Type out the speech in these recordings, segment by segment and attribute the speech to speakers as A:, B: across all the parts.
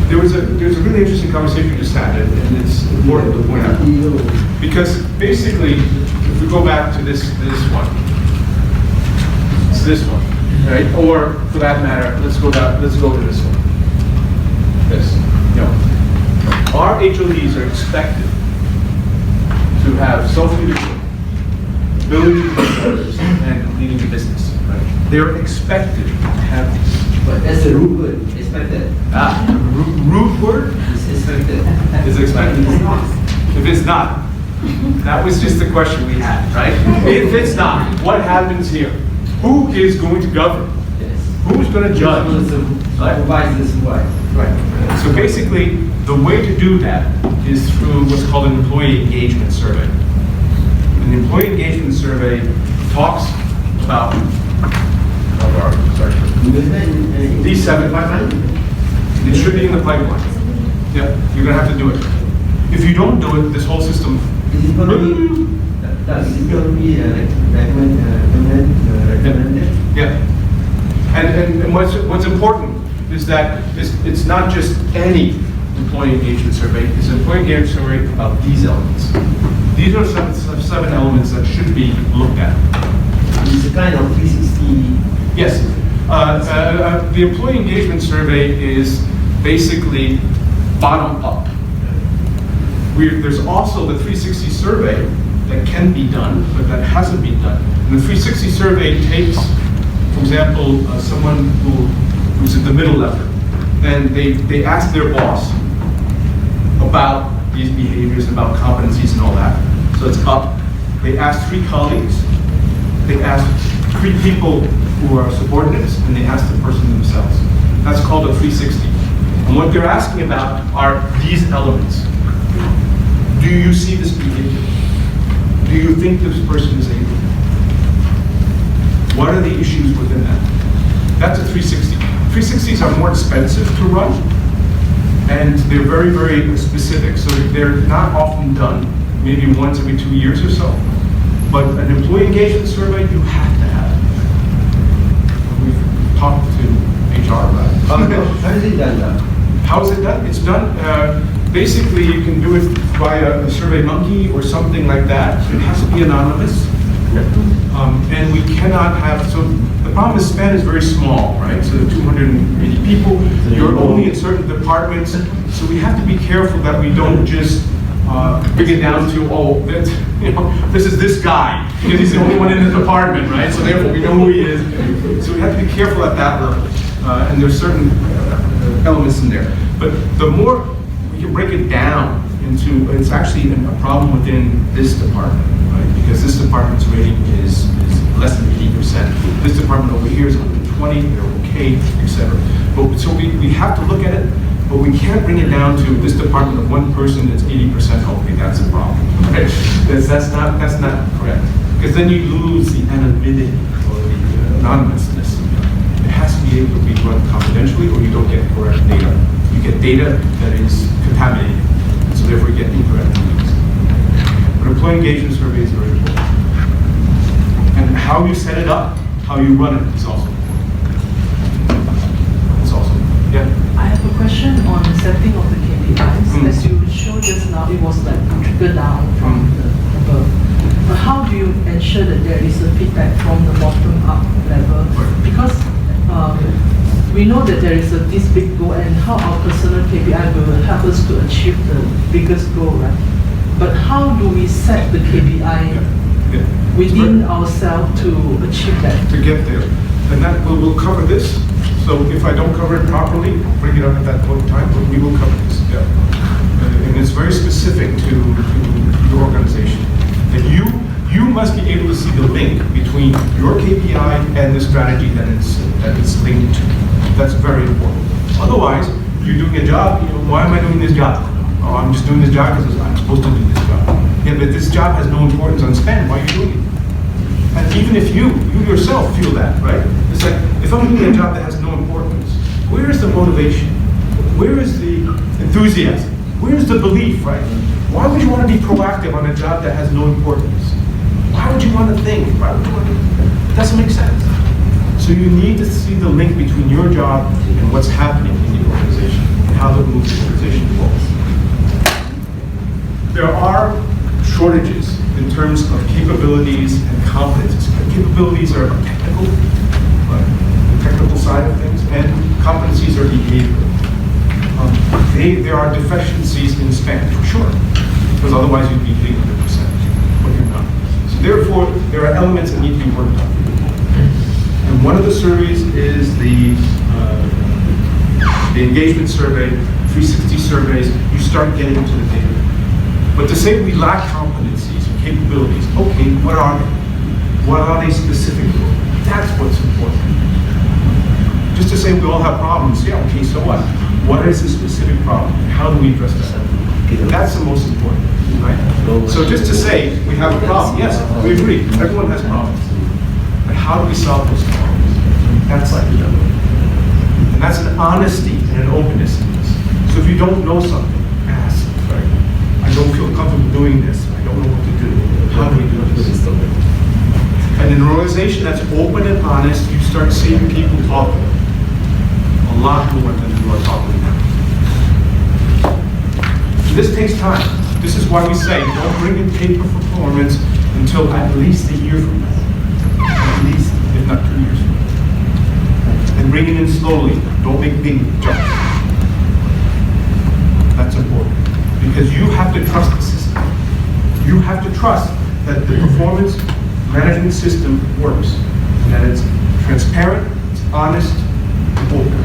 A: There was a really interesting conversation we just had, and it's important to point out. Because basically, if we go back to this one, it's this one, right? Or for that matter, let's go to this one. This. Our HODs are expected to have self-leadership, ability to make others, and leading the business. Right? They're expected to have these.
B: But that's a rude word, expected.
A: Rude word?
B: It's expected.
A: Is expected. If it's not, that was just the question we had, right? If it's not, what happens here? Who is going to govern?
B: Yes.
A: Who's going to judge?
B: Supervisors, what?
A: Right. So basically, the way to do that is through what's called an employee engagement survey. An employee engagement survey talks about these 7 pipelines. It should be in the pipeline. Yeah, you're going to have to do it. If you don't do it, this whole system.
B: Is it going to be recommended?
A: Yeah. And what's important is that it's not just any employee engagement survey. It's an employee engagement survey about these elements. These are seven elements that should be looked at.
B: It's a kind of 360.
A: Yes. The employee engagement survey is basically bottom up. There's also the 360 survey that can be done, but that hasn't been done. And the 360 survey takes, for example, someone who's at the middle level, and they ask their boss about these behaviors, about competencies and all that. So it's up. They ask 3 colleagues, they ask 3 people who are subordinates, and they ask the person themselves. That's called a 360. And what they're asking about are these elements. Do you see this behavior? Do you think this person is able? What are the issues within that? That's a 360. 360s are more expensive to run, and they're very, very specific. So they're not often done, maybe once every 2 years or so. But an employee engagement survey, you have to have. We've talked to HR about it.
B: How is it done now?
A: How is it done? It's done, basically you can do it via a Survey Monkey or something like that. It has to be anonymous. And we cannot have, so the problem is span is very small, right? So 280 people, you're only in certain departments. So we have to be careful that we don't just bring it down to, oh, this is this guy, because he's the only one in the department, right? So therefore we know who he is. So we have to be careful at that level. And there's certain elements in there. But the more we can break it down into, it's actually a problem within this department, right? Because this department's rating is less than 80%. This department over here is 120, they're okay, etc. But so we have to look at it, but we can't bring it down to this department of one person that's 80% healthy. That's a problem, right? That's not correct. Because then you lose the anonymity or the anonymousness. It has to be able to be run confidentially, or you don't get correct data. You get data that is contaminated, so therefore you get incorrect readings. But employee engagement survey is very important. And how you set it up, how you run it is also important. It's also, yeah?
C: I have a question on the setting of the KPIs. As you showed just now, it was like trigger down from the above. But how do you ensure that there is a feedback from the bottom up level? Because we know that there is this big goal, and how our personal KPI will help us to achieve the biggest goal, right? But how do we set the KPI within ourselves to achieve that?
A: To get there. And that we'll cover this. So if I don't cover it properly, I'll bring it up at that point in time, but we will cover this. Yeah. And it's very specific to your organization. That you must be able to see the link between your KPI and the strategy that it's linked to. That's very important. Otherwise, you're doing a job, why am I doing this job? Oh, I'm just doing this job because I'm supposed to do this job. Yeah, but this job has no importance on spend, why are you doing it? And even if you yourself feel that, right? It's like, if I'm doing a job that has no importance, where is the motivation? Where is the enthusiasm? Where is the belief, right? Why would you want to be proactive on a job that has no importance? Why would you want to think? Why would you want to? It doesn't make sense. So you need to see the link between your job and what's happening in the organization. It how the organization evolves. There are shortages in terms of capabilities and competencies. Capabilities are technical, the technical side of things, and competencies are behavioral. There are deficiencies in Spanish, for sure, because otherwise you'd be hitting 100%, but you're not. So therefore, there are elements that need to be worked on. And one of the surveys is the engagement survey, 360 surveys. You start getting into the data. But to say we lack competencies and capabilities, okay, what are they? What are they specifically? That's what's important. Just to say we all have problems, yeah, okay, so what? What is the specific problem? How do we address that? That's the most important, right? So just to say we have a problem, yes, we agree, everyone has problems. But how do we solve those problems? That's like, and that's an honesty and an openness in this. So if you don't know something, ask, right? I don't feel comfortable doing this. I don't know what to do. How do we do this? And in an organization that's open and honest, you start seeing people talking a lot more than you are talking now. This takes time. This is why we say don't bring in pay for performance until at least a year from now. At least, if not 2 years from now. And bring it in slowly. Don't make big jumps. That's important. Because you have to trust the system. You have to trust that the performance management system works, and that it's transparent, it's honest, and open.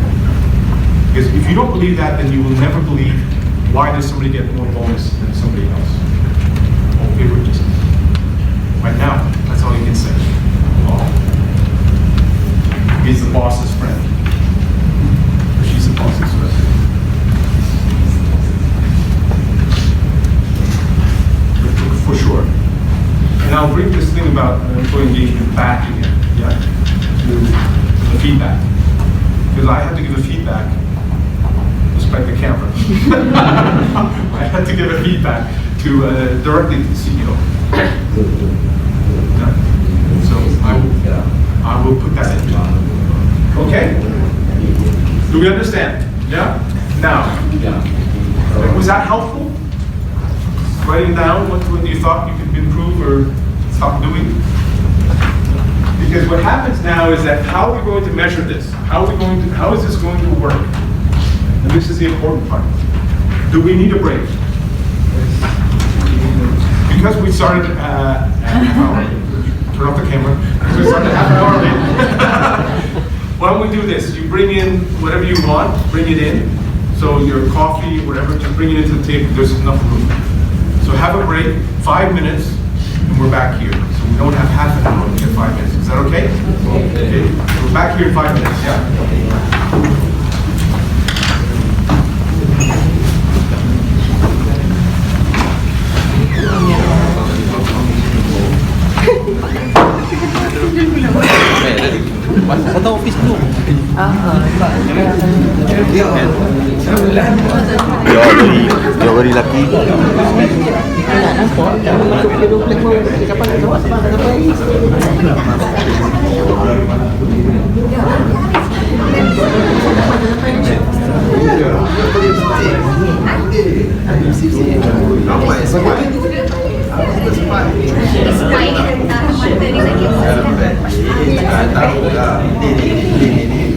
A: Because if you don't believe that, then you will never believe why does somebody get more bonus than somebody else. Or favoritism. Right now, that's all you can say. Oh. He's the boss's friend. Or she's the boss's friend. For sure. And I'll bring this thing about employee engagement back again, yeah, to the feedback. Because I had to give a feedback, despite the camera. I had to give a feedback to directly to the CEO. Yeah. So I will put that in. Okay? Do we understand? Yeah? Now, was that helpful? Writing down what you thought you could improve or stop doing? Because what happens now is that how are we going to measure this? How is this going to work? And this is the important part. Do we need a break? Because we started turn off the camera. Because we started half an hour late. Why don't we do this? You bring in whatever you want, bring it in. So your coffee, whatever, just bring it into the table. There's enough room. So have a break, 5 minutes, and we're back here. So we don't have half an hour, we get 5 minutes. Is that okay? Okay. We're back here in 5 minutes, yeah?
D: Satu office tu. Dia beri laki.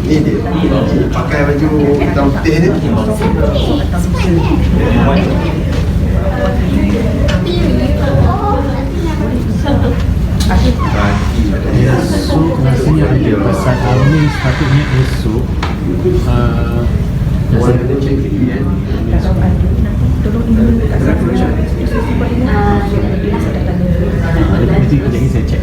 B: Ini pakai baju hitam putih ni.
E: Esok rasanya ada pasal Amin sepatutnya esok ada komiti kejap ni saya cek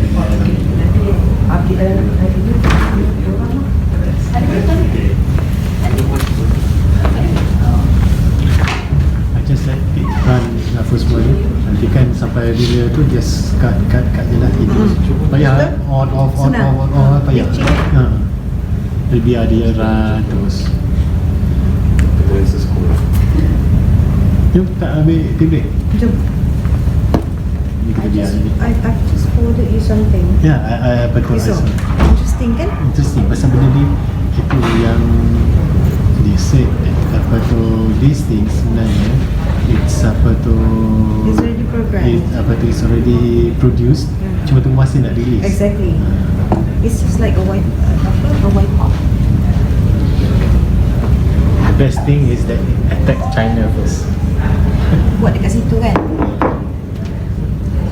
E: macam saya run first semua ni nanti kan sampai bila tu just cut je lah payah on off payah jadi biar dia run terus jom tak ambil tim break
F: Jom.
E: ni kita biar ni
F: I've just forwarded you something.
E: ya betul
F: So, interesting kan?
E: interesting pasal benda ni itu yang they said that apa tu, these things sebenarnya it's apa tu,
F: It's already programmed.
E: it's already produced, cuma tunggu masa nak release.
F: Exactly. It's just like a white pop.
E: The best thing is that it attack China first.
F: Buat dekat situ kan.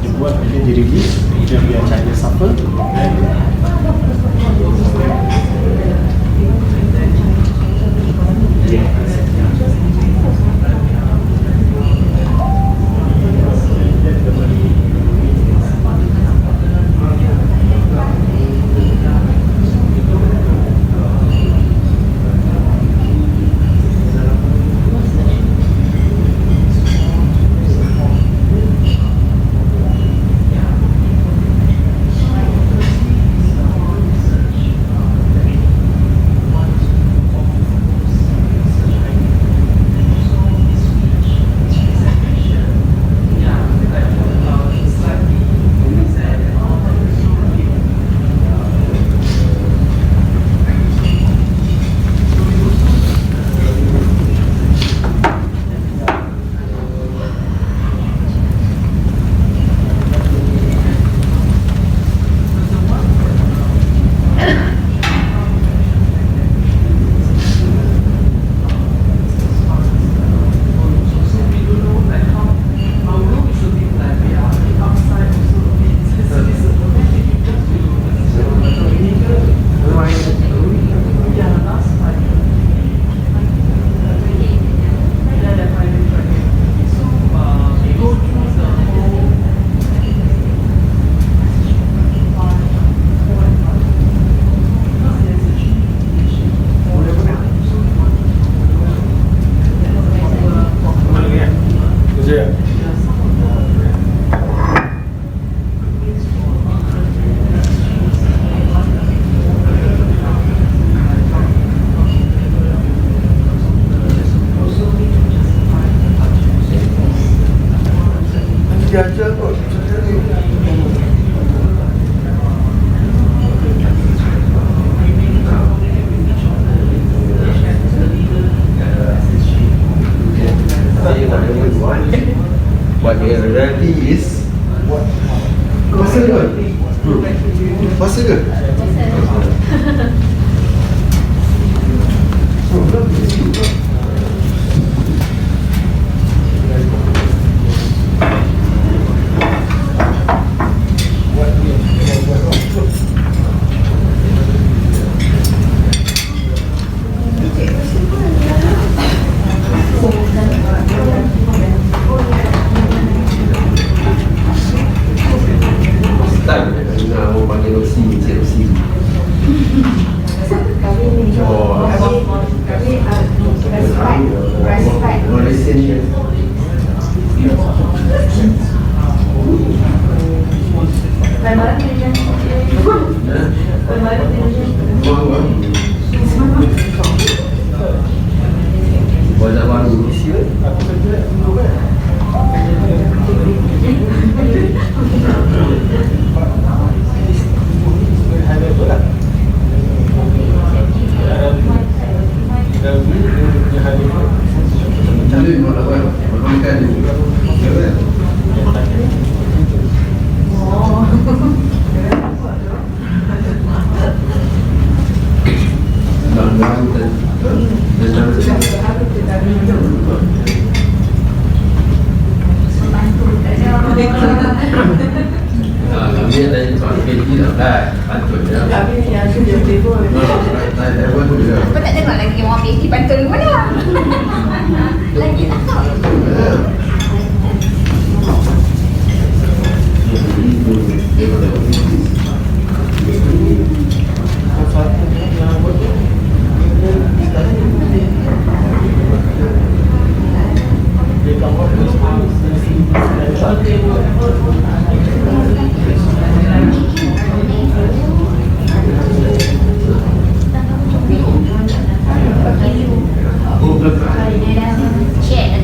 E: Dia buat bila dia release, dia biar China suffer.
B: Dia ajar kot. Say whatever you want. What the reality is. Masa ke? Masa ke? Start dengan orang panggil Rosi, Encik Rosi. Oh, Malaysian ni. Wajah baru Malaysia. Jadi mau lakukan makan juga. Kami ada yang soal KD lah, pantun ya.
C: Kami yang sudah table.
G: Apa tak tengok lagi orang PhD pantun mana? Lagi tak tahu. Share.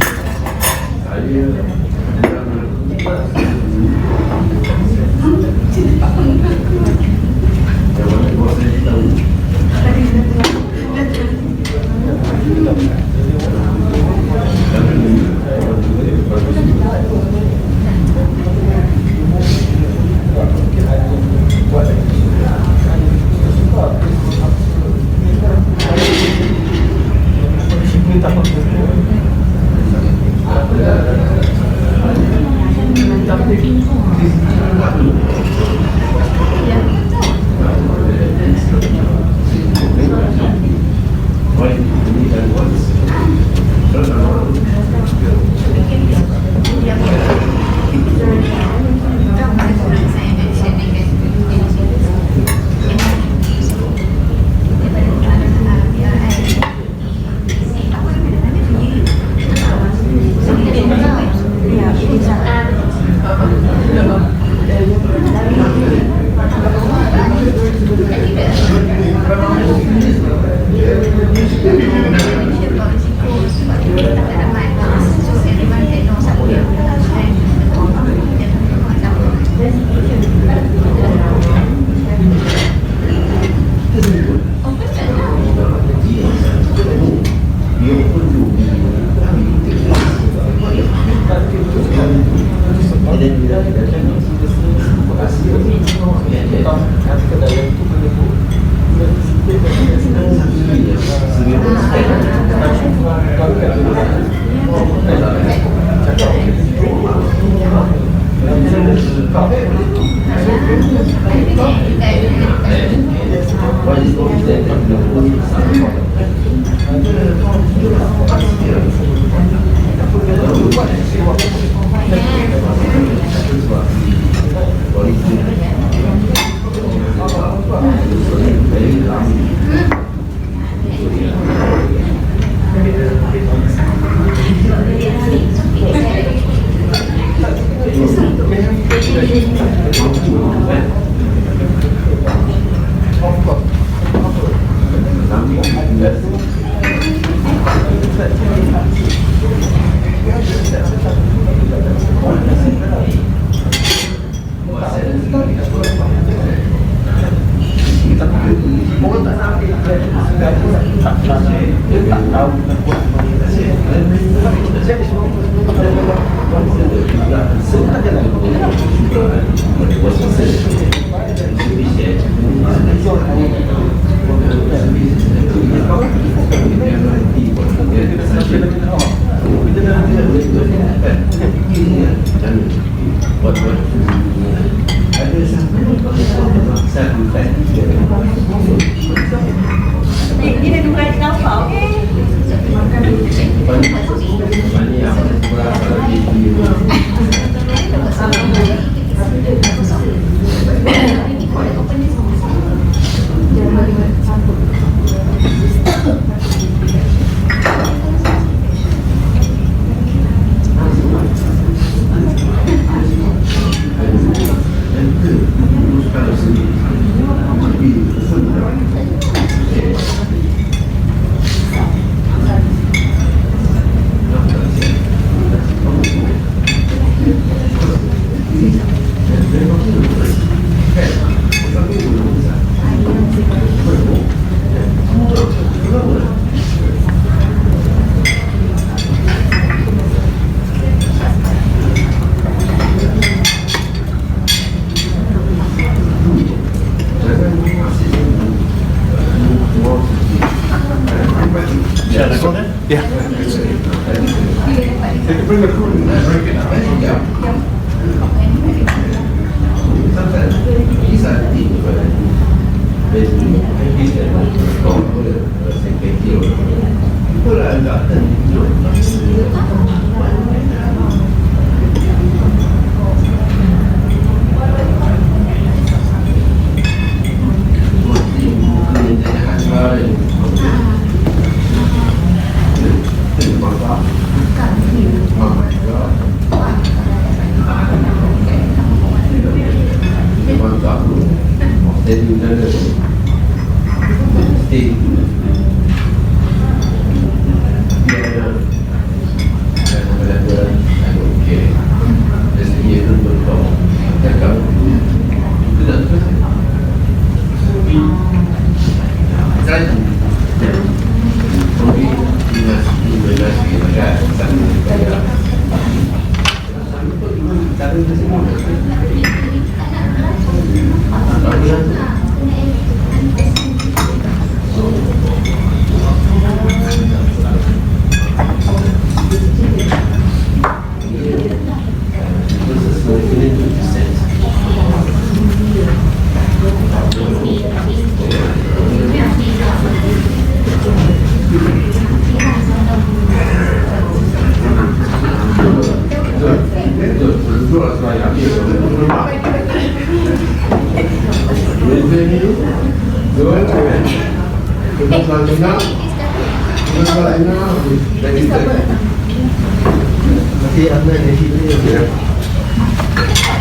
B: Nanti anda di sini ya.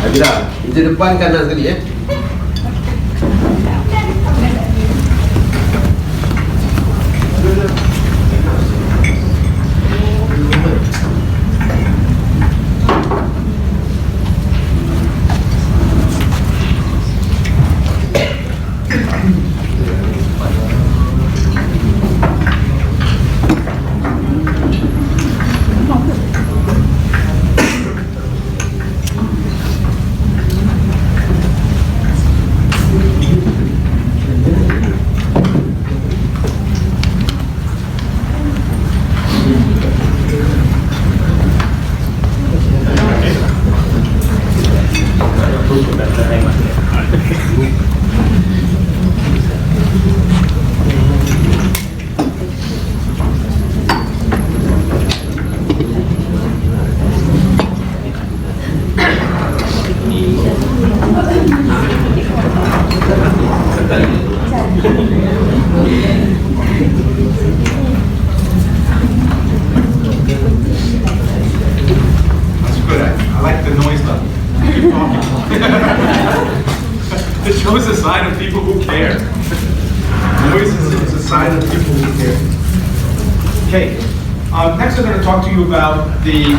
B: Ada. Pintu depan kanan sekali ya.
A: That's good. I like the noise level. Keep talking. It shows a sign of people who care. Noise is a sign of people who care. Okay. Next, I'm going to talk to you about the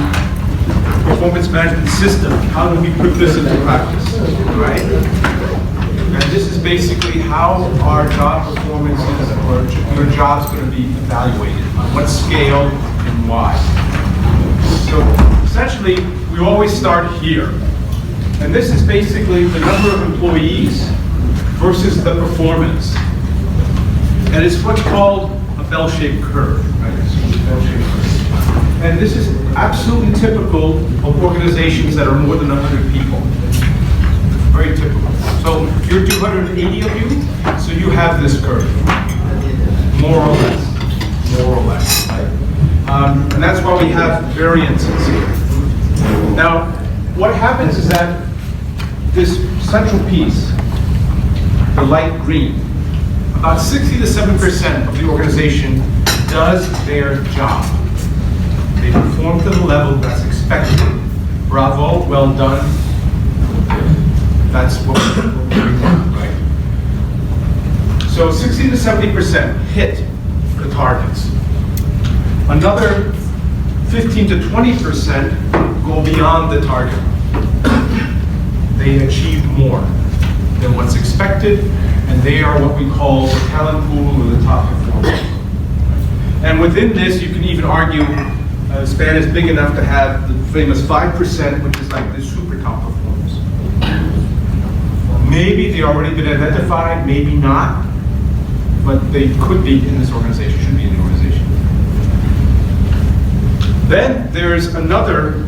A: performance management system. How do we put this into practice? Right? And this is basically how our job performances or your job's going to be evaluated, on what scale and why. So essentially, we always start here. And this is basically the number of employees versus the performance. And it's what's called a bell-shaped curve. Right? It's a bell-shaped curve. And this is absolutely typical of organizations that are more than 100 people. Very typical. So you're 280 of you, so you have this curve, more or less, right? And that's why we have variances here. Now, what happens is that this central piece, the light green, about 60 to 7% of the organization does their job. They perform to the level that's expected. Bravo, well done. That's what we're doing, right? So 60 to 70% hit the targets. Another 15 to 20% go beyond the target. They achieve more than what's expected, and they are what we call the talent pool or the top performers. And within this, you can even argue the span is big enough to have the famous 5%, which is like the super top performers. Maybe they already been identified, maybe not, but they could be in this organization, should be in the organization. Then there's another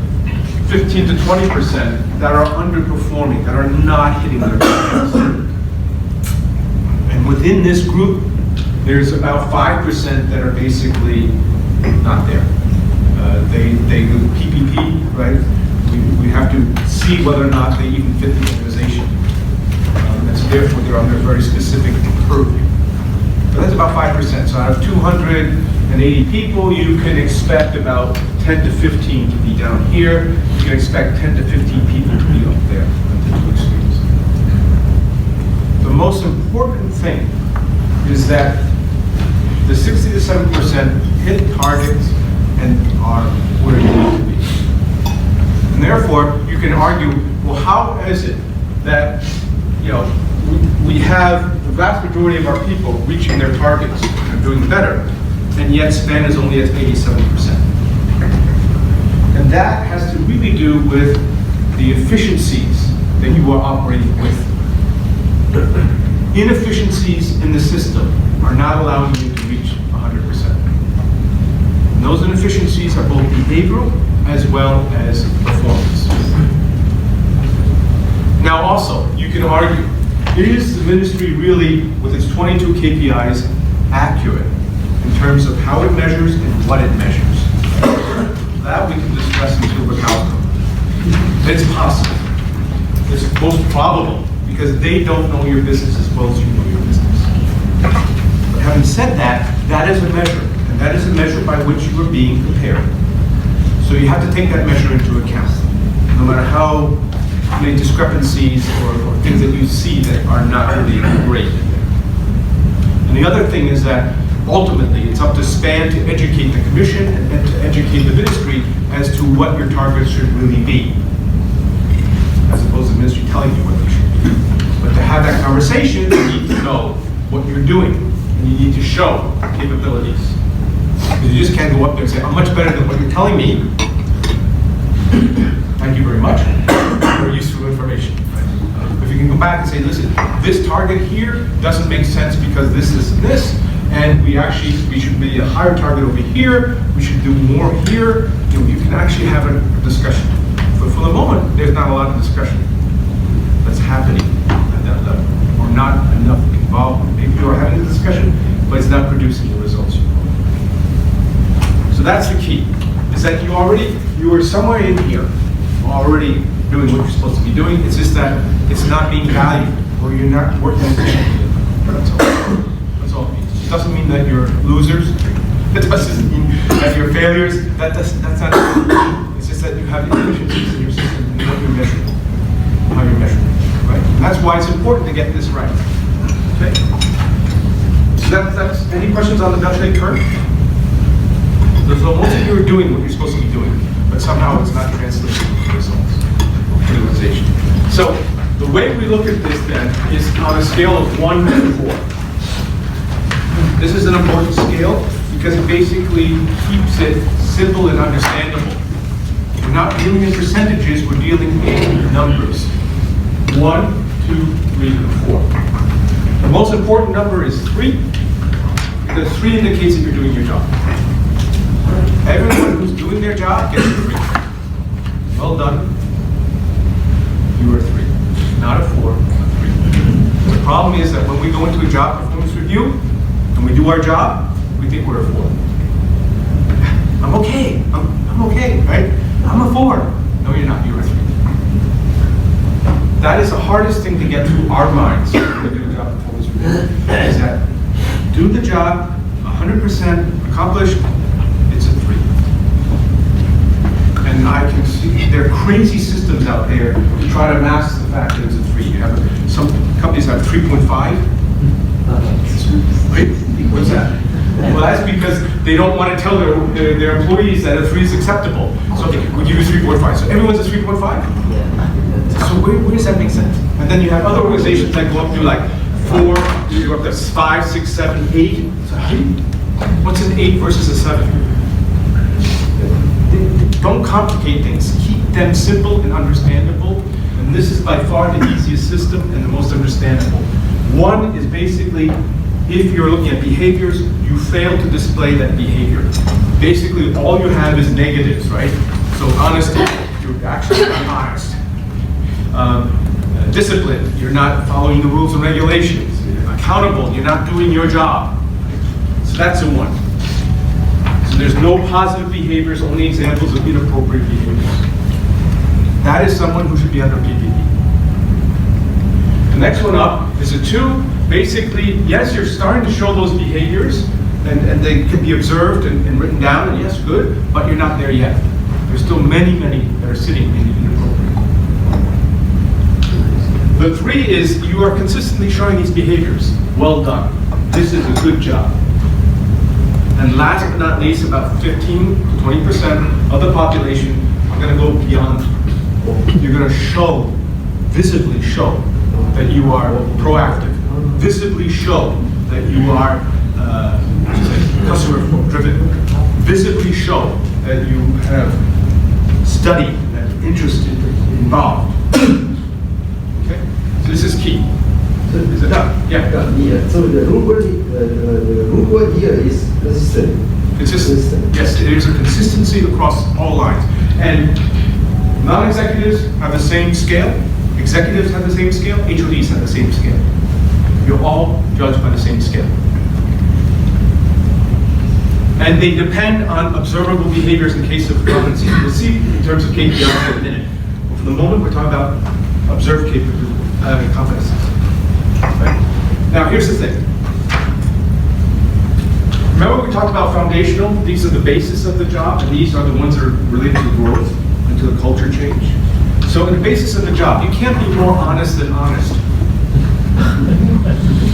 A: 15 to 20% that are underperforming, that are not hitting their targets. And within this group, there's about 5% that are basically not there. They do PPP, right? We have to see whether or not they even fit the organization. And so therefore, they're under very specific purview. But that's about 5%. So out of 280 people, you can expect about 10 to 15 to be down here. You can expect 10 to 15 people to be up there at the two extremes. The most important thing is that the 60 to 70% hit targets and are where they need to be. And therefore, you can argue, well, how is it that, we have the vast majority of our people reaching their targets and doing better, and yet span is only at 87%. And that has to really do with the efficiencies that you are operating with. Inefficiencies in the system are not allowing you to reach 100%. And those inefficiencies are both behavioral as well as performance. Now also, you can argue, is the ministry really, with its 22 KPIs, accurate in terms of how it measures and what it measures? That we can discuss until the cows come. It's possible. It's most probable, because they don't know your business as well as you know your business. But having said that, that is a measure, and That is a measure by which you are being compared. So you have to take that measure into account, no matter how many discrepancies or things that you see that are not really great. And the other thing is that ultimately it's up to SPAN to educate the Commission and to educate the Ministry as to what your targets should really be, as opposed to the Ministry telling you what they should be. But to have that conversation, you need to know what you're doing, and you need to show capabilities. Because you just can't go up there and say, I'm much better than what you're telling me. Thank you very much. Very useful information. Right? If you can go back and say, listen, this target here doesn't make sense because this, and we should be a higher target over here, we should do more here, you can actually have a discussion. But for the moment, there's not a lot of discussion that's happening at that level, or not enough involvement. Maybe you are having a discussion, but it's not producing the results you want. So that's the key, is that you are somewhere in here, already doing what you're supposed to be doing. It's just that it's not being valued, or you're not working efficiently. That's all. That's all it means. It doesn't mean that you're losers. It doesn't mean that you're failures. That's not it. It's just that you have inefficiencies in your system and what you're measuring, how you're measuring, right? And that's why it's important to get this right. Okay. So that's any questions on the Dutch curve? So most of you are doing what you're supposed to be doing, but somehow it's not translating into results, utilization. So the way we look at this then is on a scale of 1 to 4. This is an important scale because it basically keeps it simple and understandable. We're not dealing in percentages, we're dealing in numbers. 1, 2, 3, and 4. The most important number is 3, because 3 indicates that you're doing your job. Everyone who's doing their job gets a 3. Well done. You are 3. Not a 4, a 3. The problem is that when we go into a job performance review and we do our job, we think we're a 4. I'm okay. I'm okay, right? I'm a 4. No, you're not. You're a 3. That is the hardest thing to get through our minds when we do a job performance review. Is that do the job 100% accomplished. It's a 3. And I can see there are crazy systems out there to try to mask the fact that it's a 3. You have some companies have 3.5. Right? What's that? Well, that's because they don't want to tell their employees that a 3 is acceptable. So they would use 3.5. So everyone's a 3.5. So where does that make sense? And then you have other organizations that go up to like 4, you go up to 5, 6, 7, 8. So what's an 8 versus a 7? Don't complicate things. Keep them simple and understandable. And this is by far the easiest system and the most understandable. 1 is basically, if you're looking at behaviors, you fail to display that behavior. Basically, all you have is negatives, right? So honesty, you're actually not honest. Discipline, you're not following the rules and regulations. Accountable, you're not doing your job. So that's a 1. So there's no positive behaviors, only examples of inappropriate behaviors. That is someone who should be under PPP. The next one up is a 2. Basically, yes, you're starting to show those behaviors, and they can be observed and written down, and yes, good, but you're not there yet. There's still many, many that are sitting in the inappropriate. The 3 is you are consistently showing these behaviors. Well done. This is a good job. And last but not least, about 15 to 20% of the population are going to go beyond. You're going to show, visibly show, that you are proactive. Visibly show that you are customer-driven. Visibly show that you have studied, that interested, involved. Okay, so this is key. Is it done? Yeah.
B: So the root word here is consistent.
A: Consistent. Yes, there's a consistency across all lines. And non-executives have the same scale. Executives have the same scale. HODs have the same scale. You're all judged by the same scale. And they depend on observable behaviors in case of competency. We'll see in terms of KPIs in a minute. But for the moment, we're talking about observed competencies. Right? Now, here's the thing. Remember we talked about foundational? These are the basis of the job, and these are the ones that are related to growth and to the culture change. So in the basis of the job, you can't be more honest than honest.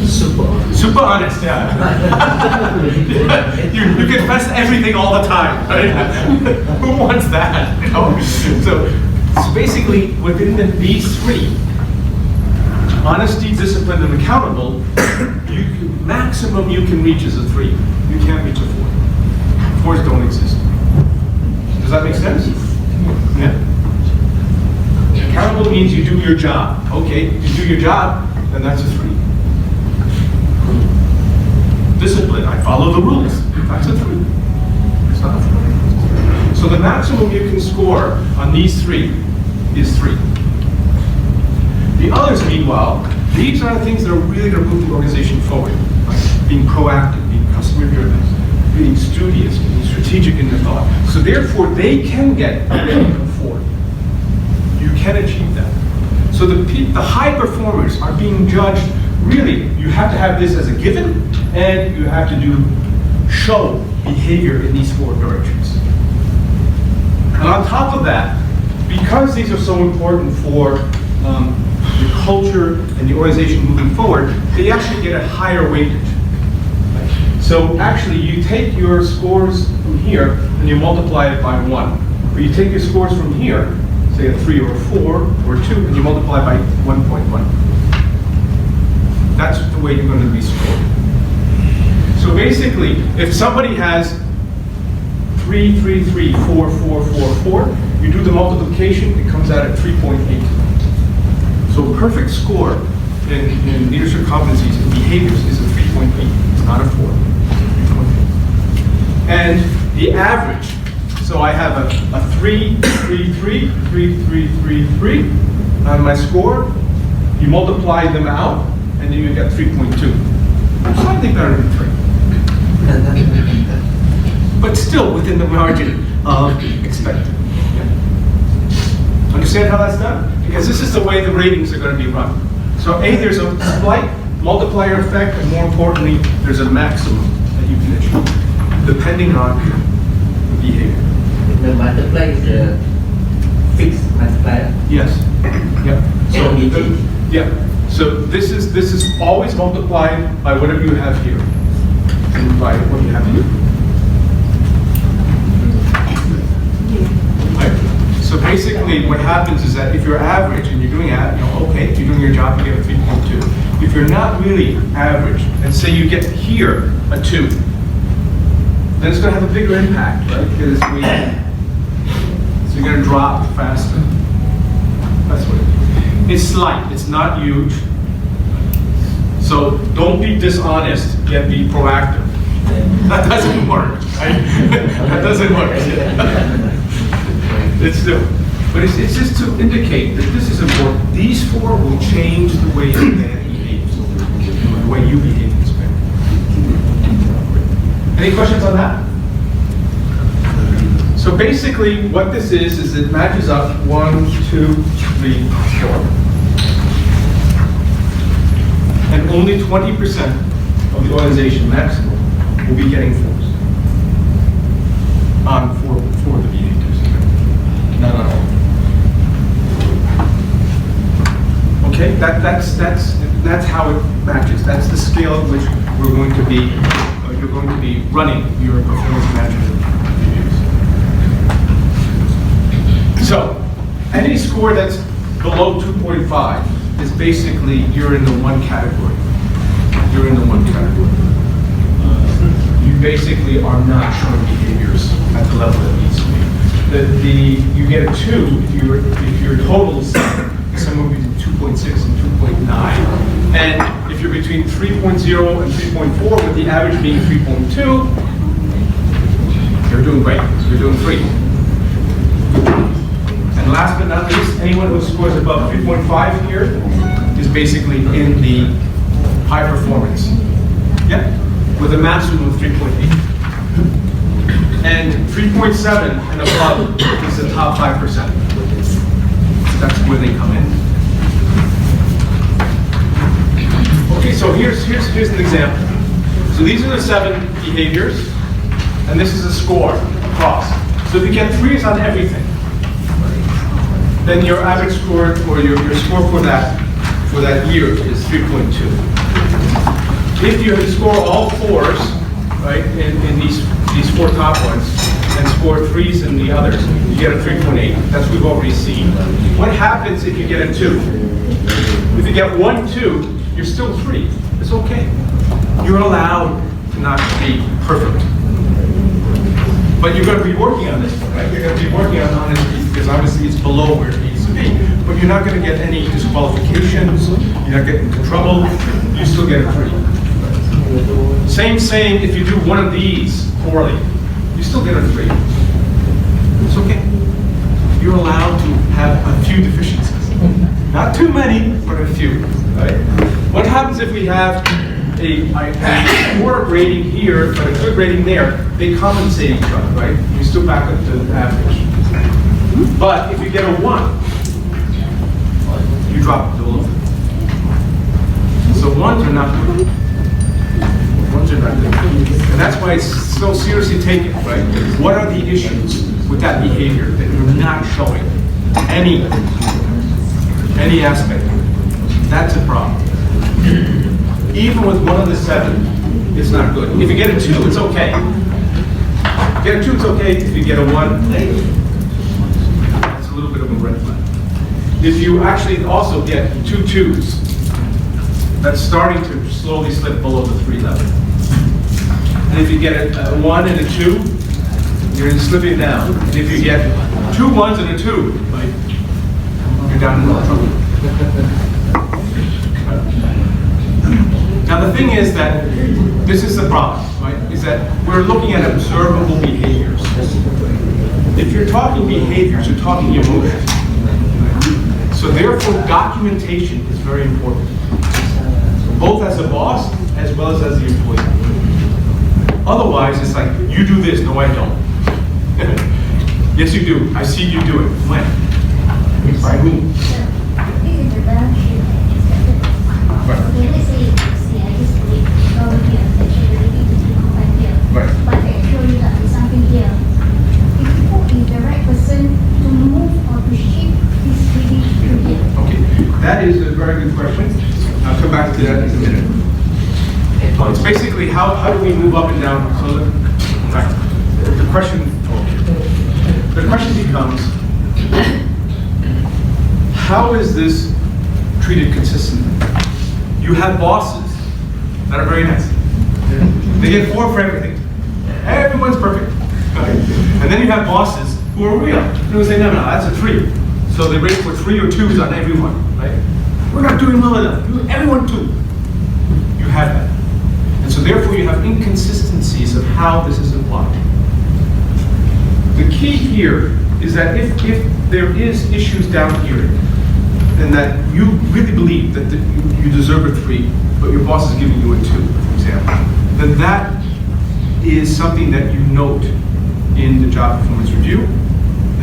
A: Super honest, yeah. you confess everything all the time, right? Who wants that? You know? So basically, within these three, honesty, discipline, and accountable, maximum you can reach is a 3. You can't reach a 4. 4s don't exist. Does that make sense? Yeah. Accountable means you do your job. Okay, you do your job, then that's a 3. Discipline, I follow the rules. That's a 3. It's not a 4. So the maximum you can score on these 3 is 3. The others, meanwhile, these are the things that are really going to move the organization forward. Like being proactive, being customer-driven, being studious, being strategic in their thought. So therefore, they can get a rating of 4. You can achieve that. So the high performers are being judged, really, you have to have this as a given, and you have to show behavior in these 4 directions. And on top of that, because these are so important for the culture and the organization moving forward, they actually get a higher weightage. So actually, you take your scores from here and you multiply it by 1. Or you take your scores from here, say a 3 or a 4 or 2, and you multiply by 1.1. That's the way you're going to be scored. So basically, if somebody has 3, 3, 3, 4, 4, 4, 4, you do the multiplication, it comes out at 3.8. So a perfect score in leadership competencies and behaviors is a 3.8. It's not a 4. 3.8. And the average, so I have a 3, 3, 3, 3, 3, 3, 3 on my score. You multiply them out, and then you get 3.2. Slightly better than 3. But still within the margin of expected. Understand how that's done? Because this is the way the ratings are going to be run. So A, there's a slight multiplier effect, and more importantly, there's a maximum that you can achieve, depending on the behavior.
H: The multiplier is a fixed multiplier?
A: Yes. Yep.
H: So
A: So this is always multiplied by whatever you have here, and by what you have here. So basically, what happens is that if you're average and you're doing okay, if you're doing your job, you get a 3.2. If you're not really average, and say you get here a 2, then it's going to have a bigger impact, right? Because it's weighted. So you're going to drop faster. That's what it is. It's slight. It's not huge. So don't be dishonest, yet be proactive. That doesn't work, right? That doesn't work. It's still, but it's just to indicate that this is important. These 4 will change the way the man behaves, the way you behave in this man. Any questions on that? So basically, what this is it matches up 1, 2, 3, 4, and only 20% of the organization maximum will be getting 4s on for the behaviors. Not at all. Okay, that's how it matches. That's the scale at which you're going to be running your performance management reviews. So, any score that's below 2.5 is basically you're in the 1 category. You're in the 1 category. You basically are not showing behaviors at the level that needs to be. You get a 2 if your total is somewhere between 2.6 and 2.9, and if you're between 3.0 and 3.4, with the average being 3.2, you're doing great. You're doing 3. And last but not least, anyone who scores above 3.5 here is basically in the high performance. Yeah, with a maximum of 3.8. And 3.7 and above is the top 5%. That's where they come in. Okay, so here's an example. So these are the 7 behaviors, and this is a score across. So if you get 3s on everything, then your average score, or your score for that year is 3.2. If you score all 4s, right, in these 4 top ones, and score 3s in the others, you get a 3.8. That's what we've already seen. What happens if you get a 2? If you get 1, 2, you're still 3. It's okay. You're allowed to not be perfect. But you're going to be working on this one, right? You're going to be working on honesty because obviously it's below where it needs to be. But you're not going to get any disqualifications. You're not getting into trouble. You still get a 3. Same saying if you do one of these poorly, you still get a 3. It's okay. You're allowed to have a few deficiencies. Not too many, but a few. Right? What happens if we have a poor rating here, but a good rating there? They compensate each other, right? You still back up to the average. But if you get a 1, you drop below. So 1s are not good. 1s are not good. And that's why it's so seriously taken, right? What are the issues with that behavior that you're not showing any aspect? That's a problem. Even with 1 of the 7, it's not good. If you get a 2, it's okay. If you get a 2, it's okay. If you get a 1, it's a little bit of a red flag. If you actually also get 2 2s, that's starting to slowly slip below the 3 level. And if you get a 1 and a 2, you're slipping down. And if you get 2 1s and a 2, like, you're down in trouble. Now the thing is that this is the problem, right? Is that we're looking at observable behaviors. If you're talking behaviors, you're talking emotions. So therefore, documentation is very important, both as a boss as well as the employee. Otherwise, it's like, you do this, no I don't. Yes you do, I see you do it. When? By whom?
G: This is the balance sheet.
A: Right.
G: Okay, let's say, I just put it over here, actually ready to be combined here.
A: Right.
G: But actually there is something here. If who is the right person to move or to shift this ready to here?
A: Okay, that is a very good question. I'll come back to that in a minute. It's basically how do we move up and down? So the question becomes, how is this treated consistently? You have bosses that are very nice. They get 4 for everything. Everyone's perfect. Okay. And then you have bosses who are real. They will say, no, that's a 3. So they rate for 3 or 2s on everyone, right? We're not doing well enough. Everyone 2. You have that. And so therefore you have inconsistencies of how this is applied. The key here is that if there is issues down here, and that you really believe that you deserve a 3, but your boss is giving you a 2, for example, then that is something that you note in the job performance review.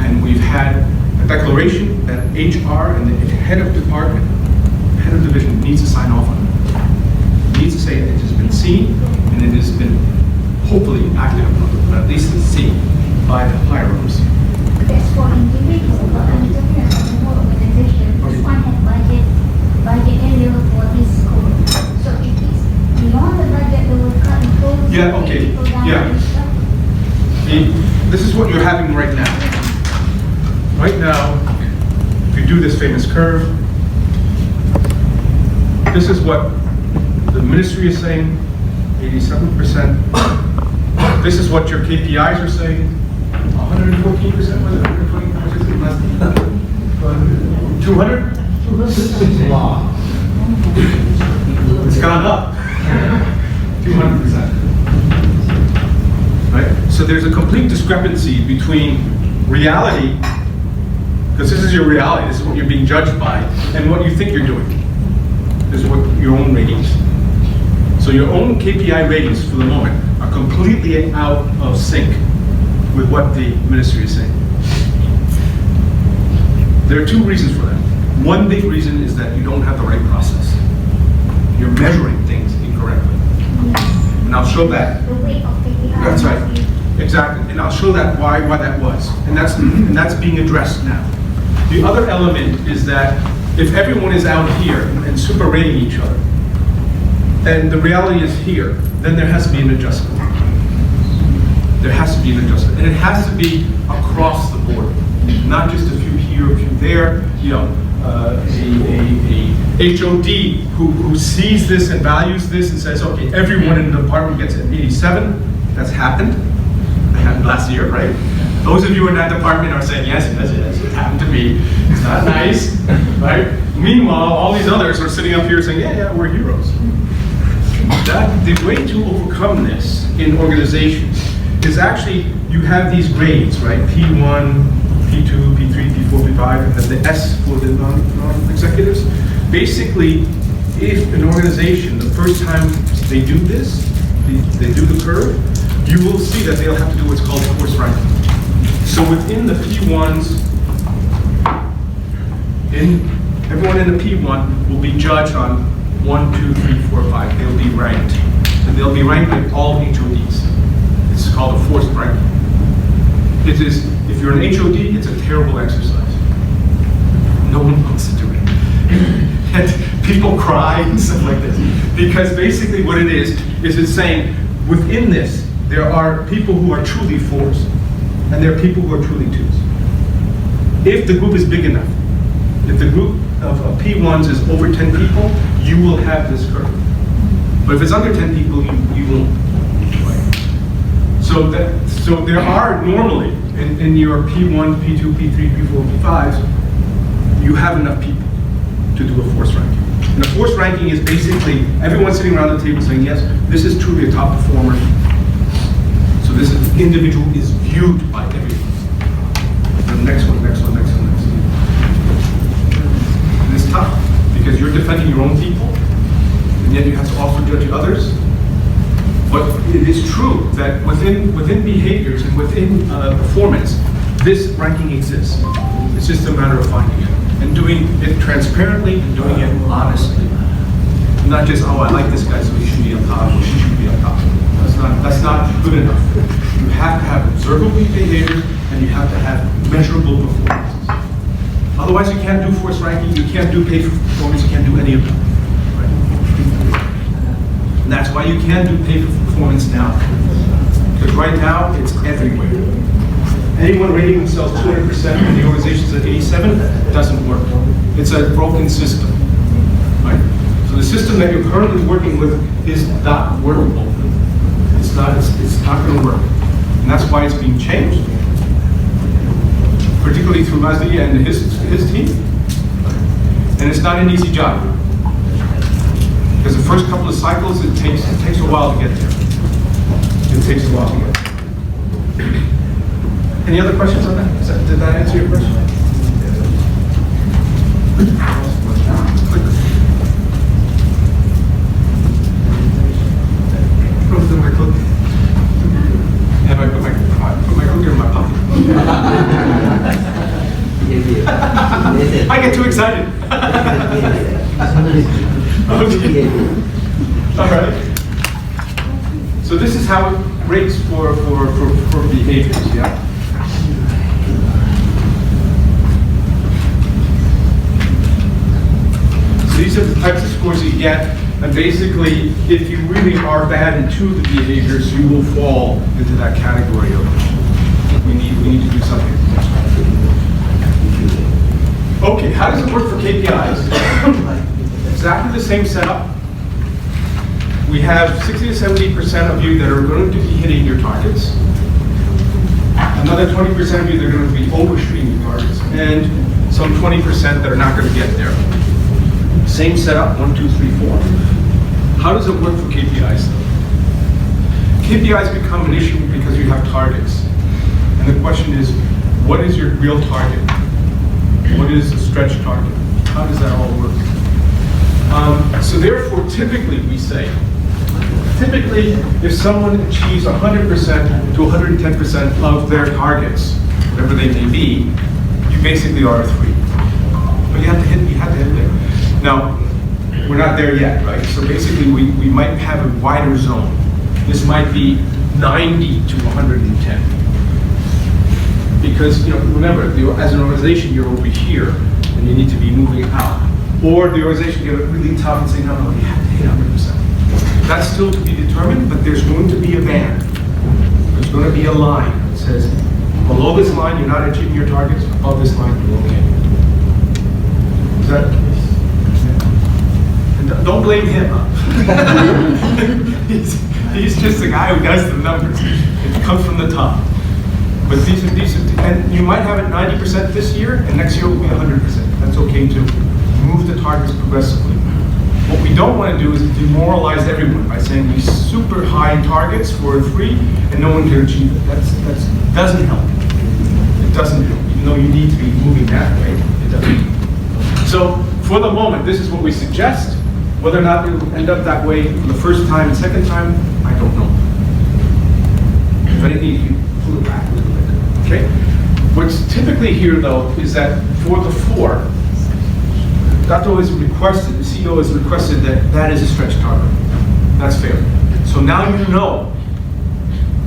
A: And we've had a declaration that HR and the head of department, head of division needs to sign off on it. Needs to say it has been seen and it has been hopefully acted upon, but at least it's seen by the higher ups.
G: That's for individuals, but I'm talking about the whole organization. This one has budget area for this school. So if it's beyond the budget, they will cut and close.
A: Yeah, okay,
G: people down
A: yeah.
G: and stuff.
A: This is what you're having right now. Right now, if you do this famous curve, this is what the ministry is saying, 87%. This is what your KPIs are saying, 114%, was it? 120%, less than 200? Wow. It's gone up. 200%. Right? So there's a complete discrepancy between reality, because this is your reality, this is what you're being judged by, and what you think you're doing. This is what your own ratings. So your own KPI ratings for the moment are completely out of sync with what the ministry is saying. There are 2 reasons for that. One big reason is that you don't have the right process. You're measuring things incorrectly. And I'll show that.
G: The weight of KPI.
A: That's right. Exactly. And I'll show that why that was. And that's being addressed now. The other element is that if everyone is out here and super rating each other, and the reality is here, then there has to be an adjustment. There has to be an adjustment. And it has to be across the board. Not just a few here, a few there, you know, a HOD who sees this and values this and says, okay, everyone in the department gets an 87. That's happened. It happened last year, right? Those of you in that department are saying, yes, it happened to me. It's not nice, right? Meanwhile, all these others are sitting up here saying, yeah, we're heroes. The way to overcome this in organizations is actually, you have these grades, right? P1, P2, P3, P4, P5, and then the S for the non-executives. Basically, if an organization, the first time they do this, they do the curve, you will see that they'll have to do what's called force ranking. So within the P1s, everyone in the P1 will be judged on 1, 2, 3, 4, 5. They'll be ranked. And they'll be ranked by all HODs. It's called a forced ranking. It is, if you're an HOD, it's a terrible exercise. No one wants to do it. And people cry and stuff like this. Because basically what it is it's saying, within this, there are people who are truly fours, and there are people who are truly twos. If the group is big enough, if the group of P1s is over 10 people, you will have this curve. But if it's under 10 people, you won't. So there are normally, in your P1, P2, P3, P4, P5s, you have enough people to do a force ranking. And a force ranking is basically everyone sitting around the table saying, yes, this is truly a top performer. So this individual is viewed by everyone. The next one. And it's tough because you're defending your own people, and yet you have to also judge others. But it is true that within behaviors and within performance, this ranking exists. It's just a matter of finding it and doing it transparently and doing it honestly. Not just, oh, I like this guy, so he should be on top, or she should be on top. That's not good enough. You have to have observable behaviors and you have to have measurable performances. Otherwise, you can't do force ranking, you can't do pay for performance, you can't do any of them. And that's why you can't do pay for performance now. Because right now, it's everywhere. Anyone rating themselves 200% and the organization's at 87, doesn't work. It's a broken system, right? So the system that you're currently working with is not workable. It's not going to work. And that's why it's being changed. Particularly through Mazdi and his team. And it's not an easy job. Because the first couple of cycles, it takes a while to get there. It takes a while to get there. Any other questions on that? Did that answer your question? Have I put my cookie in my pocket? I get too excited. Okay. All right. So this is how it rates for behaviors, yeah? So these are the types of scores you get, and basically, if you really are bad in two of the behaviors, you will fall into that category of we need to do something. Okay, how does it work for KPIs? Exactly the same setup. We have 60 to 70% of you that are going to be hitting your targets. Another 20% of you that are going to be overshooting your targets, and some 20% that are not going to get there. Same setup, 1, 2, 3, 4. How does it work for KPIs though? KPIs become an issue because you have targets. And the question is, what is your real target? What is a stretch target? How does that all work? So therefore, typically we say, if someone achieves 100% to 110% of their targets, whatever they may be, you basically are a 3. But you have to hit there. Now, we're not there yet, right? So basically we might have a wider zone. this might be 90 to 110. Because, remember, as an organization, you're over here, and you need to be moving out. Or the organization get really tough and say, no, you have to hit 100%. That's still to be determined, but there's going to be a band. There's going to be a line that says, below this line, you're not achieving your targets. Above this line, you're okay. Is that? And don't blame him. He's just a guy who does the numbers. It comes from the top. But and you might have it 90% this year, and next year it will be 100%. That's okay too. Move the targets progressively. What we don't want to do is demoralize everyone by saying these super high targets for free, and no one can achieve it. That doesn't help. It doesn't help. Even though you need to be moving that way, it doesn't. So for the moment, this is what we suggest. Whether or not it will end up that way the first time and second time, I don't know. If anything, you pull it back a little bit. Okay? What's typically here, though, is that for the 4, Dato has requested, the CEO has requested that is a stretch target. That's fair. So now you know,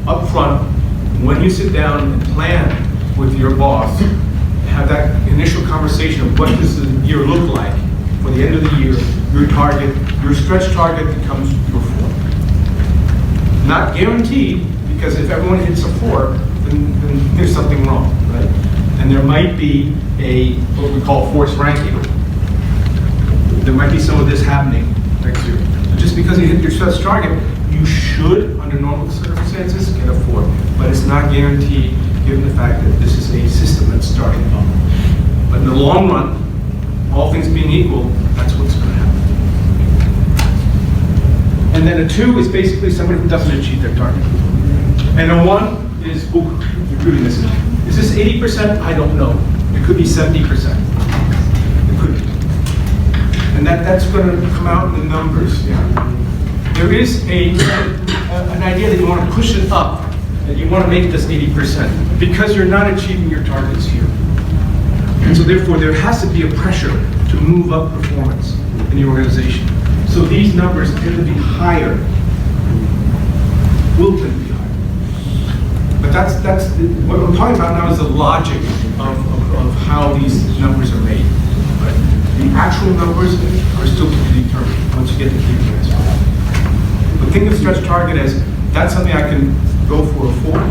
A: up front, when you sit down and plan with your boss, have that initial conversation of what does the year look like for the end of the year, your target, your stretch target becomes your 4. Not guaranteed, because if everyone hits a 4, then there's something wrong, right? And there might be what we call forced ranking. There might be some of this happening next year. So just because you hit your stretch target, you should, under normal circumstances, get a 4. But it's not guaranteed, given the fact that this is a system that's starting up. But in the long run, all things being equal, that's what's going to happen. And then a 2 is basically somebody who doesn't achieve their target. And a 1 is, including this. Is this 80%? I don't know. It could be 70%. It could be. And that's going to come out in the numbers. Yeah. There is an idea that you want to push it up, that you want to make this 80%, because you're not achieving your targets here. And so therefore, there has to be a pressure to move up performance in the organization. So these numbers tend to be higher. Will tend to be higher. But that's what I'm talking about now is the logic of how these numbers are made. Right? The actual numbers are still to be determined once you get the KPIs. But think of stretch target as that's something I can go for a 4,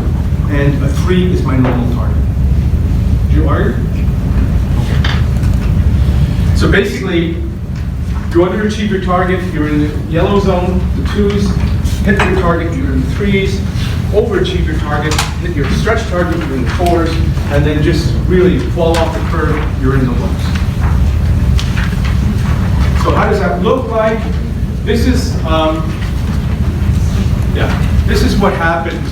A: and a 3 is my normal target. Do you argue? Okay. So basically, if you underachieve your target, you're in the yellow zone. The 2s, hit your target, you're in the 3s. Overachieve your target, hit your stretch target, you're in the 4s, and then just really fall off the curve, you're in the 1s. So how does that look like? This is, this is what happened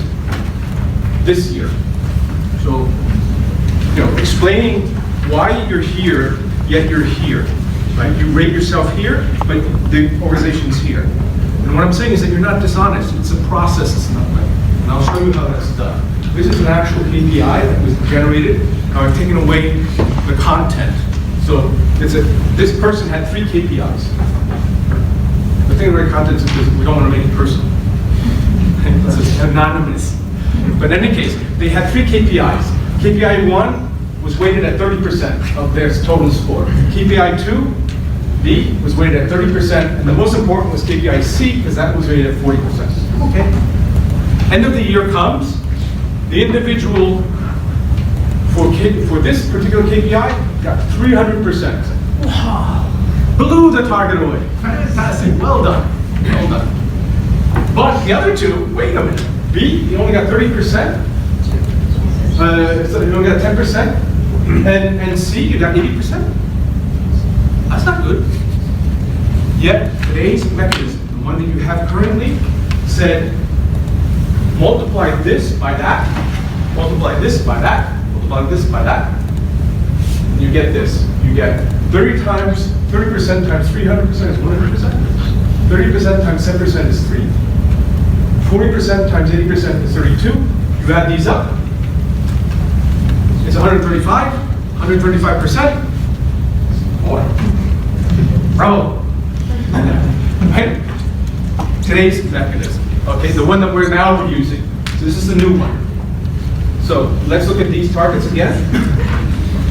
A: this year. So, explaining why you're here, yet you're here, right? You rate yourself here, but the organization's here. And what I'm saying is that you're not dishonest. It's a process that's not right. And I'll show you how that's done. This is an actual KPI that was generated. Now I've taken away the content. So this person had 3 KPIs. The thing about content is we don't want to make it personal. It's anonymous. But in any case, they had 3 KPIs. KPI 1 was weighted at 30% of their total score. KPI 2, B, was weighted at 30%, and the most important was KPI C, because that was weighted at 40%. Okay. End of the year comes, the individual for this particular KPI got 300%. Wow. Blew the target away. Fantastic. Well done. Well done. But the other 2, wait a minute. B, you only got 30%. So you only got 10%. And C, you got 80%. That's not good. Yet today's mechanism, the one that you have currently, said multiply this by that, multiply this by that, multiply this by that, and you get this. You get 30% times 300% is 100%. 30% times 10% is 3. 40% times 80% is 32. You add these up, it's 135. 135%. Boy, bravo. Right? Today's mechanism. Okay, the one that we're now using. So this is the new one. So let's look at these targets again.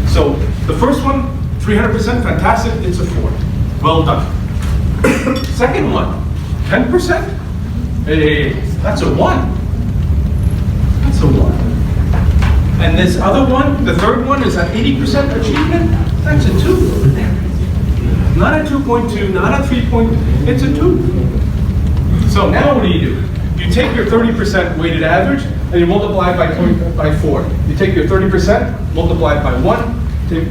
A: So the first one, 300%, fantastic, it's a 4. Well done. Second one, 10%? Hey, that's a 1. That's a 1. And this other one, the third one, is at 80% achievement? That's a 2. Not a 2.2, not a 3.2, it's a 2. So now what do? You take your 30% weighted average and you multiply it by 4. You take your 30%, multiply it by 1, take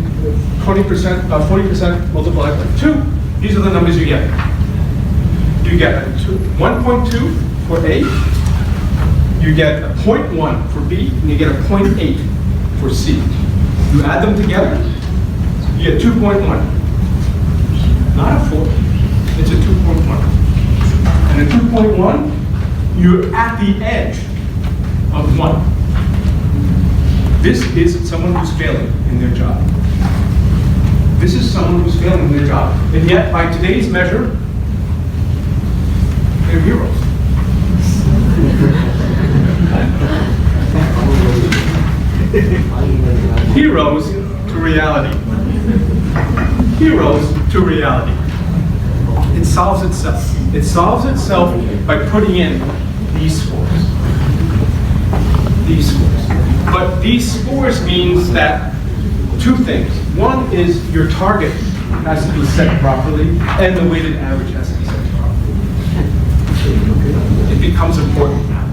A: 20%, 40%, multiply it by 2. These are the numbers you get. You get a 1.2 for A, you get a 0.1 for B, and you get a 0.8 for C. You add them together, you get 2.1. Not a 4, it's a 2.1. And a 2.1, you're at the edge of 1. This is someone who's failing in their job. This is someone who's failing in their job. And yet, by today's measure, they're heroes. Heroes to reality. Heroes to reality. It solves itself. It solves itself by putting in these scores. These scores. But these scores means that two things. One is your target has to be set properly, and the weighted average has to be set properly. It becomes important now.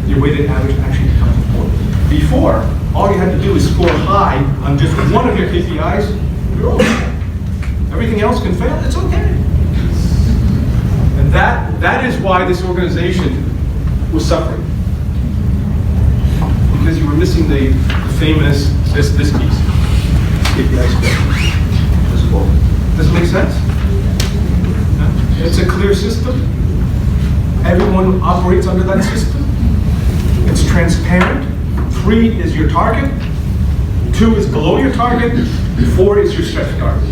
A: Your weighted average actually becomes important. Before, all you had to do is score high on just one of your KPIs, you're okay. Everything else can fail, it's okay. And that is why this organization was suffering. Because you were missing the famous, this piece. KPI score. Does it make sense? Yeah. It's a clear system. Everyone operates under that system. It's transparent. 3 is your target. 2 is below your target. 4 is your stretch target.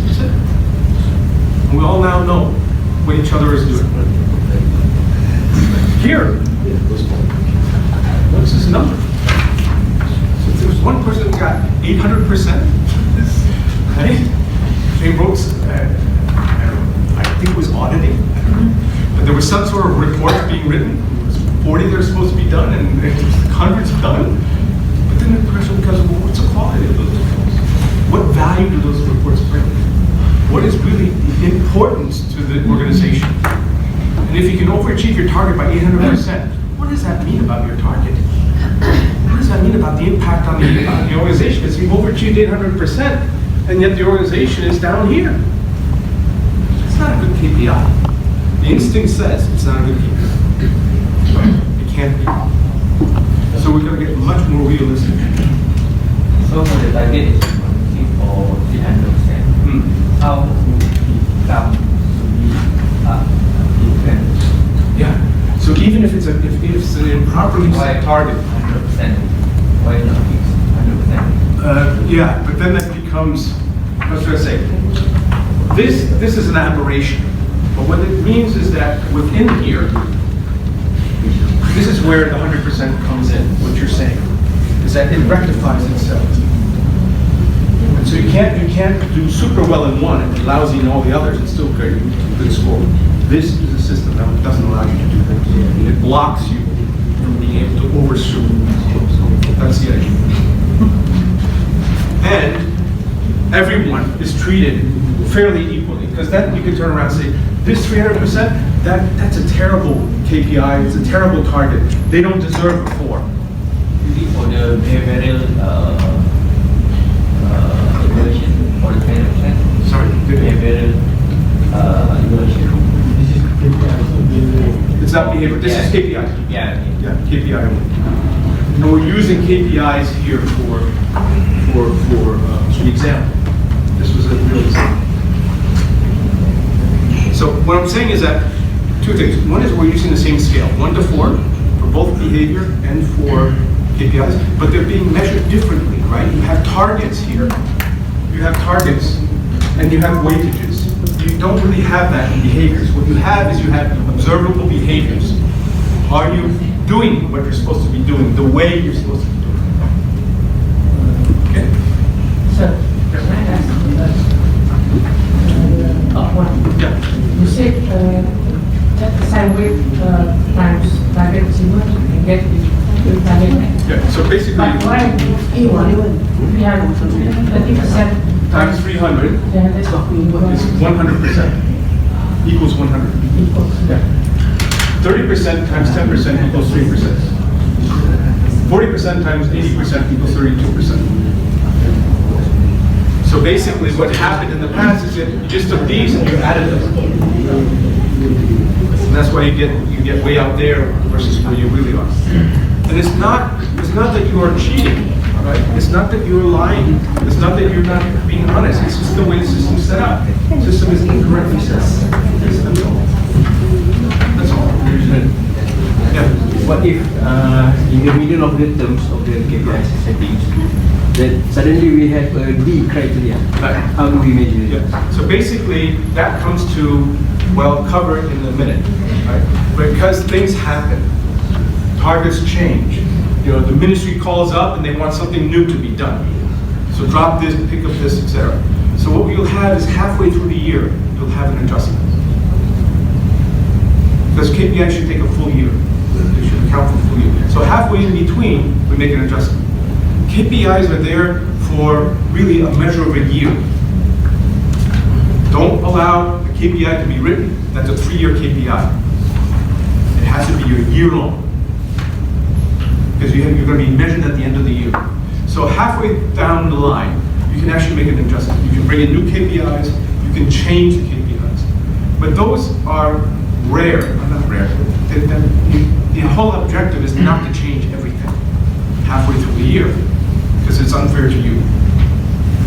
A: That's it. And we all now know what each other is doing. Here, what's this number? So there was one person who got 800%. Right? They wrote, I think it was auditing. But there was some sort of report being written. 40 that are supposed to be done, and hundreds done. But then the question becomes, well, what's the quality of those reports? What value do those reports bring? What is really the importance to the organization? And if you can overachieve your target by 800%, what does that mean about your target? What does that mean about the impact on the organization? Because you've overachieved 800%, and yet the organization is down here. It's not a good KPI. The instinct says it's not a good KPI. It can't be. So we're going to get much more realistic.
H: So for the target is for 300%. How to become to be different?
A: Yeah. So even if it's an improperly set target,
H: 100%. Why not fix 100%?
A: yeah, but then that becomes, what should I say? This is an aberration. But what it means is that within here, this is where the 100% comes in, what you're saying, is that it rectifies itself. And so you can't do super well in one and lousy in all the others and still create a good score. This is a system that doesn't allow you to do that. It blocks you from being able to overshoot. That's the idea. And everyone is treated fairly equally, because then you can turn around and say, this 300%, that's a terrible KPI, it's a terrible target. They don't deserve a 4.
H: Is it for the behavioral evaluation for the 10%?
A: Sorry?
H: Behavioral evaluation.
A: It's not behavior, this is KPI.
H: Yeah.
A: Yeah, KPI only. And we're using KPIs here for the example. This was a real example. So what I'm saying is that two things. One is we're using the same scale, 1 to 4, for both behavior and for KPIs, but they're being measured differently, right? You have targets here. You have targets, and you have weightages. you don't really have that in behaviors. What you have is you have observable behaviors. Are you doing what you're supposed to be doing the way you're supposed to be doing? Okay.
I: Sir, can I ask one?
A: Yeah.
I: You said that sine wave times target achievement and get the target.
A: Yeah. So basically,
I: But why E1 30%
A: times 300
I: then that's what we
A: is 100%. Equals 100.
I: equals.
A: Yeah. 30% times 10% equals 3%. 40% times 80% equals 32%. So basically what happened in the past is that you just took these and you added them. And that's why you get way out there versus where you really are. And it's not that you are cheating, right? It's not that you're lying. It's not that you're not being honest. It's just the way the system's set up. The system is incorrectly set up. That's all. Yeah.
H: What if in the middle of the terms of the KPI settings, that suddenly we have a D criteria? How do we measure it?
A: Yeah. So basically, that comes to, well, cover it in a minute, right? Because things happen, targets change. You know, the ministry calls up and they want something new to be done. So drop this, pick up this, etc. So what you'll have is halfway through the year, you'll have an adjustment. Because KPI should take a full year. They should account for a full year. So halfway in between, we make an adjustment. KPIs are there for really a measure of a year. Don't allow a KPI to be written. That's a 3-year KPI. It has to be a year long. Because you're going to be measured at the end of the year. So halfway down the line, you can actually make an adjustment. You can bring in new KPIs. You can change the KPIs. But those are rare. Not rare. The whole objective is not to change everything halfway through the year, because it's unfair to you.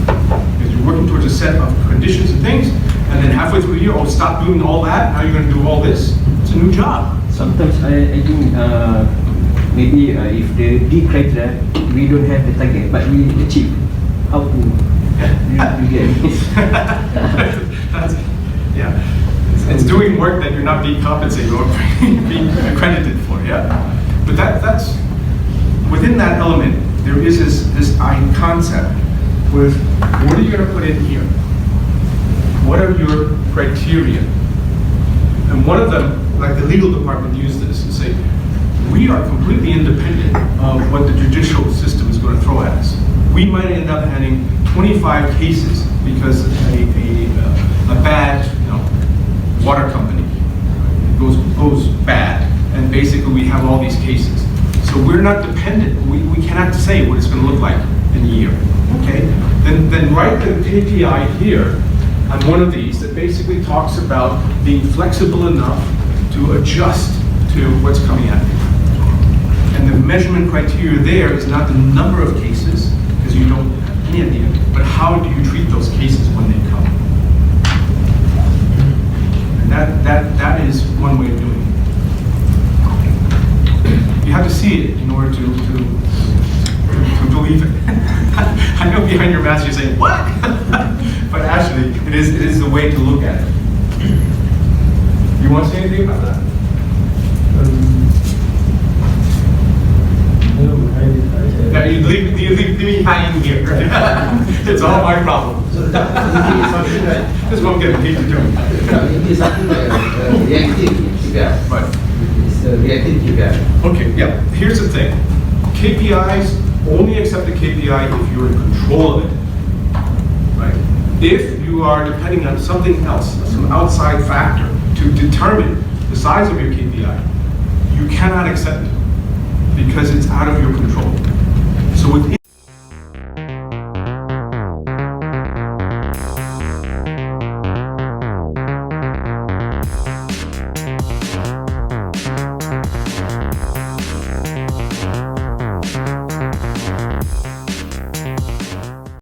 A: Because you're working towards a set of conditions and things, and then halfway through the year, oh, stop doing all that, now you're going to do all this. It's a new job.
H: Sometimes I think maybe if the D criteria, we don't have the target, but we achieve. How to you get this?
A: Yeah. It's doing work that you're not being compensated or being accredited for, yeah. But that's, within that element, there is this concept with, what are you going to put in here? What are your criteria? And one of them, like the legal department used this and say, we are completely independent of what the judicial system is going to throw at us. We might end up having 25 cases because a bad, water company goes bad, and basically we have all these cases. So we're not dependent. We cannot say what it's going to look like in a year. Okay? Then write the KPI here on one of these that basically talks about being flexible enough to adjust to what's coming at you. And the measurement criteria there is not the number of cases, because you don't have any idea, but how do you treat those cases when they come? And that is one way of doing it. You have to see it in order to believe it. I know behind your mask you're saying, what? But actually, it is the way to look at it. You want to say anything about that? Yeah, you leave me hanging here. It's all my problem. This won't get paid to do it.
B: It is something reactive KPI.
A: Right.
B: It's a reactive KPI.
A: Okay, yeah. Here's the thing. KPIs, only accept the KPI if you're in control of it. Right? If you are depending on something else, some outside factor, to determine the size of your KPI, you cannot accept it because it's out of your control. So within